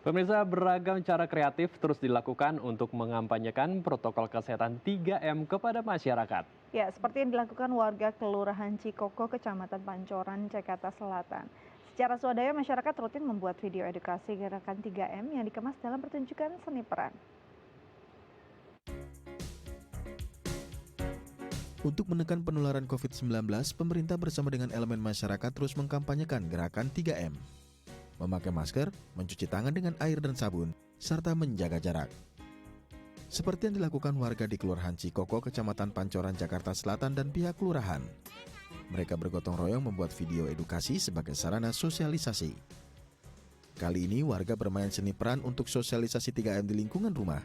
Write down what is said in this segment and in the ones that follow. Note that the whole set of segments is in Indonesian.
Pemirsa, beragam cara kreatif terus dilakukan untuk mengampanyekan protokol kesehatan 3M kepada masyarakat. Ya, seperti yang dilakukan warga Kelurahan Cikoko, Kecamatan Pancoran, Jakarta Selatan. Secara swadaya, masyarakat rutin membuat video edukasi gerakan 3M yang dikemas dalam pertunjukan seni peran. Untuk menekan penularan COVID-19, pemerintah bersama dengan elemen masyarakat terus mengkampanyekan gerakan 3M. Memakai masker, mencuci tangan dengan air dan sabun, serta menjaga jarak. Seperti yang dilakukan warga di Kelurahan Cikoko, Kecamatan Pancoran, Jakarta Selatan dan pihak kelurahan. Mereka bergotong royong membuat video edukasi sebagai sarana sosialisasi. Kali ini warga bermain seni peran untuk sosialisasi 3M di lingkungan rumah.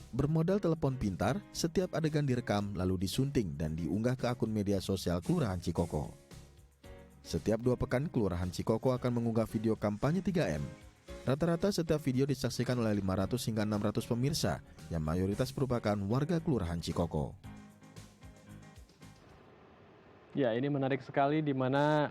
Bermodal telepon pintar, setiap adegan direkam lalu disunting dan diunggah ke akun media sosial Kelurahan Cikoko. Setiap 2 pekan, Kelurahan Cikoko akan mengunggah video kampanye 3M. Rata-rata setiap video disaksikan oleh 500 hingga 600 pemirsa, yang mayoritas merupakan warga Kelurahan Cikoko. Ya, ini menarik sekali di mana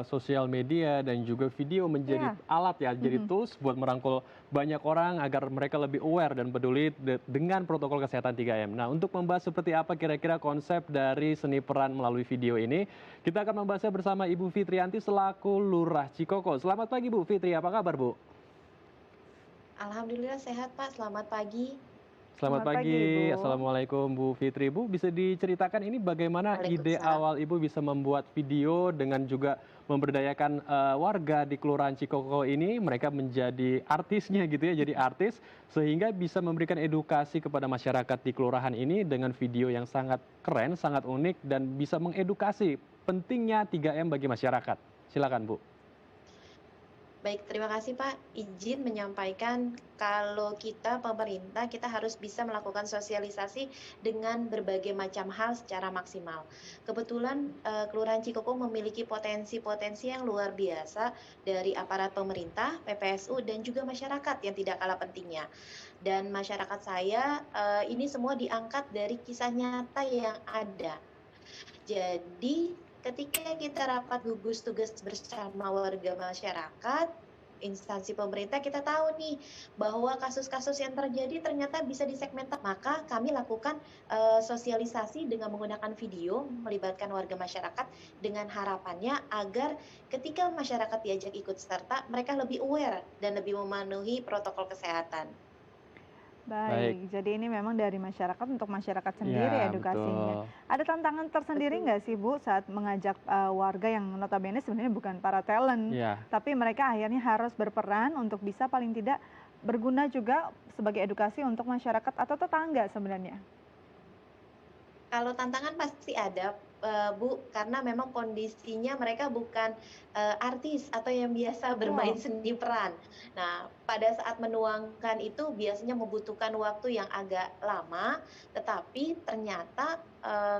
sosial media dan juga video menjadi Ya, alat ya, jadi tools buat merangkul banyak orang agar mereka lebih aware dan peduli dengan protokol kesehatan 3M. Nah, untuk membahas seperti apa kira-kira konsep dari seni peran melalui video ini, kita akan membahasnya bersama Ibu Fitrianti selaku Lurah Cikoko. Selamat pagi Bu Fitri, apa kabar Bu? Alhamdulillah sehat Pak, selamat pagi. Selamat selamat pagi Ibu. pagi, Assalamualaikum Bu Fitri. Bu, bisa diceritakan ini bagaimana ide Waalaikumsalam. awal Ibu bisa membuat video dengan juga memberdayakan warga di Kelurahan Cikoko ini, mereka menjadi artisnya gitu ya, jadi artis, sehingga bisa memberikan edukasi kepada masyarakat di kelurahan ini dengan video yang sangat keren, sangat unik, dan bisa mengedukasi pentingnya 3M bagi masyarakat. Silakan Bu. Baik, terima kasih Pak. Izin menyampaikan kalau kita pemerintah, kita harus bisa melakukan sosialisasi dengan berbagai macam hal secara maksimal. Kebetulan Kelurahan Cikoko memiliki potensi-potensi yang luar biasa dari aparat pemerintah, PPSU, dan juga masyarakat yang tidak kalah pentingnya. Dan masyarakat saya, ini semua diangkat dari kisah nyata yang ada. Jadi, ketika kita rapat gugus tugas bersama warga masyarakat, instansi pemerintah, kita tahu nih bahwa kasus-kasus yang terjadi ternyata bisa disegmentasi. Maka kami lakukan sosialisasi dengan menggunakan video, melibatkan warga masyarakat dengan harapannya agar ketika masyarakat diajak ikut serta, mereka lebih aware dan lebih memenuhi protokol kesehatan. Baik, Baik, jadi ini memang dari masyarakat untuk masyarakat sendiri ya edukasinya. betul. Ada tantangan tersendiri Betul. nggak sih Bu saat mengajak warga yang notabene sebenarnya bukan para talent, Ya. tapi mereka akhirnya harus berperan untuk bisa paling tidak berguna juga sebagai edukasi untuk masyarakat atau tetangga sebenarnya? Kalau tantangan pasti ada, Bu, karena memang kondisinya mereka bukan, artis atau yang biasa bermain Wow, seni peran. Nah, pada saat menuangkan itu biasanya membutuhkan waktu yang agak lama, tetapi ternyata,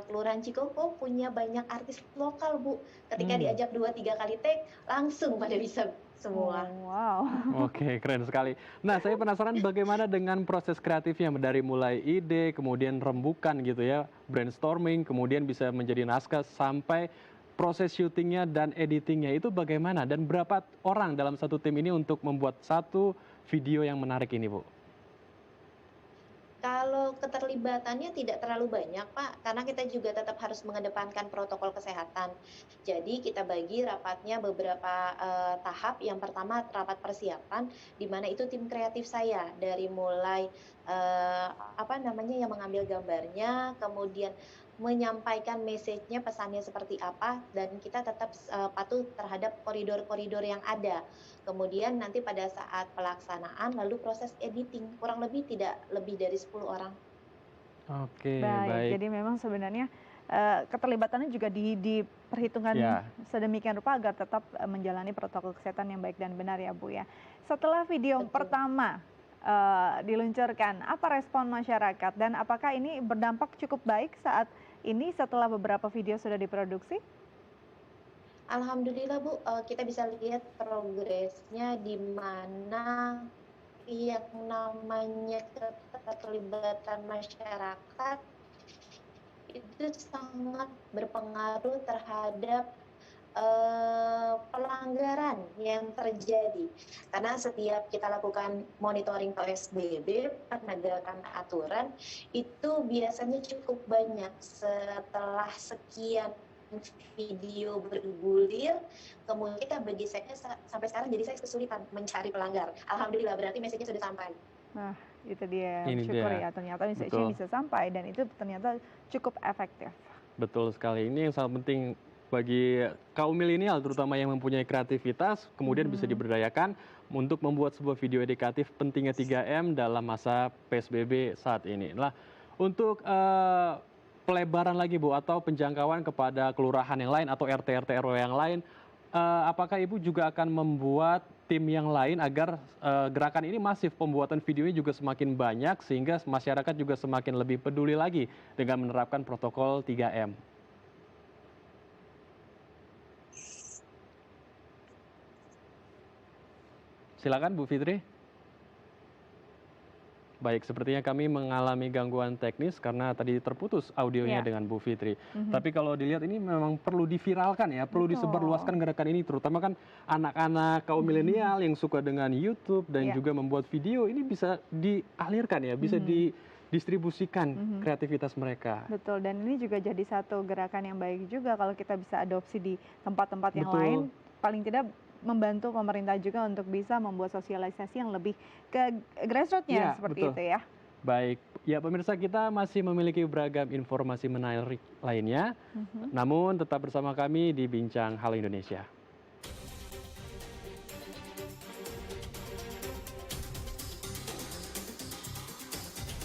Kelurahan Cikoko punya banyak artis lokal, Bu. Ketika Hmm. diajak 2 3 kali take, langsung pada bisa semua. oh wow. Oke, keren sekali. Nah, saya penasaran bagaimana dengan proses kreatifnya dari mulai ide, kemudian rembukan gitu ya, brainstorming, kemudian bisa menjadi naskah sampai proses syutingnya dan editingnya itu bagaimana dan berapa orang dalam satu tim ini untuk membuat satu video yang menarik ini, Bu? Kalau keterlibatannya tidak terlalu banyak, Pak, karena kita juga tetap harus mengedepankan protokol kesehatan. Jadi kita bagi rapatnya beberapa tahap. Yang pertama rapat persiapan, di mana itu tim kreatif saya dari mulai apa namanya yang mengambil gambarnya, kemudian menyampaikan message-nya, pesannya seperti apa, dan kita tetap patuh terhadap koridor-koridor yang ada. Kemudian nanti pada saat pelaksanaan lalu proses editing, kurang lebih tidak lebih dari 10 orang. Oke, Baik, baik. jadi memang sebenarnya, keterlibatannya juga diperhitungkan Ya, sedemikian rupa agar tetap, menjalani protokol kesehatan yang baik dan benar ya, Bu, ya. Setelah video Betul. pertama, diluncurkan, apa respon masyarakat dan apakah ini berdampak cukup baik saat ini setelah beberapa video sudah diproduksi? Alhamdulillah Bu, kita bisa lihat progresnya di mana yang namanya keterlibatan masyarakat itu sangat berpengaruh terhadap, pelanggaran yang terjadi. Karena setiap kita lakukan monitoring PSBB, penegakan aturan, itu biasanya cukup banyak. Setelah sekian video bergulir, kemudian bagi saya sampai sekarang jadi saya kesulitan mencari pelanggar. Alhamdulillah, berarti message-nya sudah sampai. Nah, itu dia, Ini bersyukur dia. ya ternyata message-nya Betul. bisa sampai dan itu ternyata cukup efektif. Betul sekali. Ini yang sangat penting bagi kaum milenial terutama yang mempunyai kreativitas, kemudian bisa diberdayakan untuk membuat sebuah video edukatif pentingnya 3M dalam masa PSBB saat ini. Nah, untuk pelebaran lagi Bu atau penjangkauan kepada kelurahan yang lain atau RT RW yang lain, apakah Ibu juga akan membuat tim yang lain agar gerakan ini masif, pembuatan videonya juga semakin banyak sehingga masyarakat juga semakin lebih peduli lagi dengan menerapkan protokol 3M? Silakan Bu Fitri. Baik, sepertinya kami mengalami gangguan teknis karena tadi terputus audionya Ya. dengan Bu Fitri. Tapi kalau dilihat ini memang perlu diviralkan ya, perlu Betul. disebarluaskan gerakan ini, terutama kan anak-anak kaum milenial yang suka dengan YouTube dan Ya. juga membuat video, ini bisa dialirkan ya, bisa didistribusikan kreativitas mereka. Betul, dan ini juga jadi satu gerakan yang baik juga kalau kita bisa adopsi di tempat-tempat yang Betul. lain, paling tidak membantu pemerintah juga untuk bisa membuat sosialisasi yang lebih ke grassroots-nya Ya, seperti betul. itu ya. Baik, ya pemirsa, kita masih memiliki beragam informasi menarik lainnya, namun tetap bersama kami di Bincang Halo Indonesia.